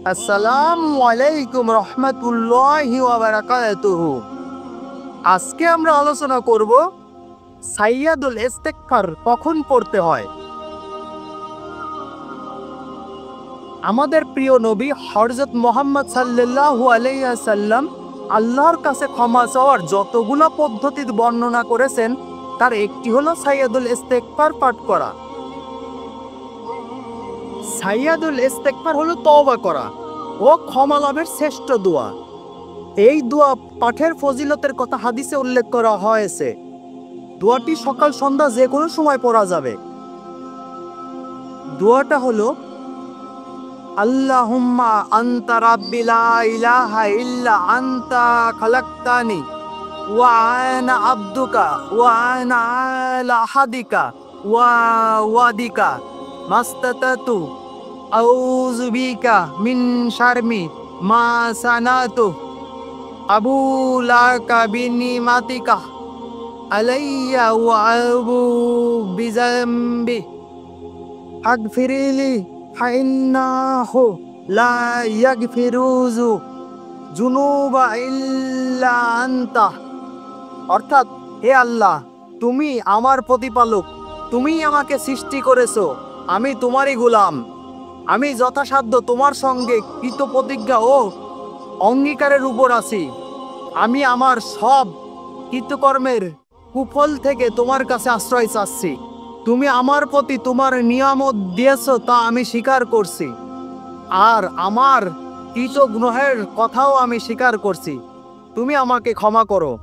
আসসালামু আলাইকুম রহমতুল্লাহি ওয়া বারাকাতুহু। আজকে আমরা আলোচনা করব সাইয়্যিদুল ইস্তিগফার কখন পড়তে হয়। আমাদের প্রিয় নবী হযরত মুহাম্মদ সাল্লাল্লাহু আলাইহি ওয়াসাল্লাম আল্লাহর কাছে ক্ষমা চাওয়ার যতগুলো পদ্ধতি বর্ণনা করেছেন তার একটি হলো সাইয়্যিদুল ইস্তিগফার পাঠ করা। সাইয়্যিদুল ইস্তিগফার হলো তওবা করা ও ক্ষমা লাভের শ্রেষ্ঠ দোয়া। এই দোয়া পাঠের ফজিলতের কথা হাদিসে উল্লেখ করা হয়েছে। দোয়াটি সকাল সন্ধ্যা যে কোনো সময় পড়া যাবে। দোয়াটা হলো আল্লাহুম্মা আনতা রাব্বি লা ইলাহা ইল্লা আনতা খালাকতানি ওয়া আনা আবদুকা ওয়া আনা আলা আহাদিকা ওয়া ওয়াদিকা মাস্তাতাতু আউযু বিকা মিন শারমি মা সানাতু আবু লাকা বিনিমাতিকা আলাইয়া ওয়া আবু বিজামবি আগফিরিলি ফাইন্নাহু লা ইয়াগফিরুযু জুনুবা ইল্লা আনতা। অর্থাৎ, হে আল্লাহ, তুমি আমার প্রতিপালক, তুমি আমাকে সৃষ্টি করেছো, আমি তোমারই গোলাম। আমি যথাসাধ্য তোমার সঙ্গে কৃত প্রতিজ্ঞা ও অঙ্গীকারের উপর আছি। আমি আমার সব কৃতকর্মের কুফল থেকে তোমার কাছে আশ্রয় চাচ্ছি। তুমি আমার প্রতি তোমার নিয়ামত দিয়েছো তা আমি স্বীকার করছি, আর আমার কৃতঘ্নের কথাও আমি স্বীকার করছি। তুমি আমাকে ক্ষমা করো।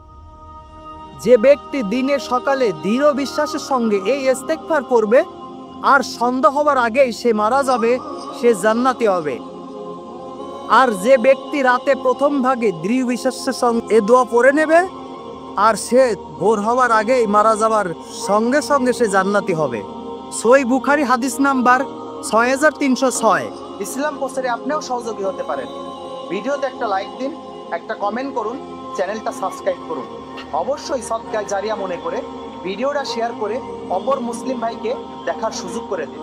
যে ব্যক্তি দিনের সকালে দৃঢ় বিশ্বাসের সঙ্গে এই ইস্তিগফার পড়বে আর সন্ধ্যা হবার আগেই সে মারা যাবে, সে জান্নাতি হবে। আর যে ব্যক্তি রাতে প্রথম ভাগে দৃঢ় বিশ্বাসের সঙ্গে এ দোয়া পড়ে নেবে আর সে ভোর হওয়ার আগেই মারা যাবার সঙ্গে সঙ্গে সে জান্নাতি হবে। সহিহ বুখারী হাদিস নাম্বার 6306। ইসলাম প্রচারে আপনিও সহযোগী হতে পারেন। ভিডিওতে একটা লাইক দিন, একটা কমেন্ট করুন, চ্যানেলটা সাবস্ক্রাইব করুন। অবশ্যই সদকায়ে জারিয়া মনে করে ভিডিওটা শেয়ার করে অপর মুসলিম ভাইকে দেখার সুযোগ করে দিন।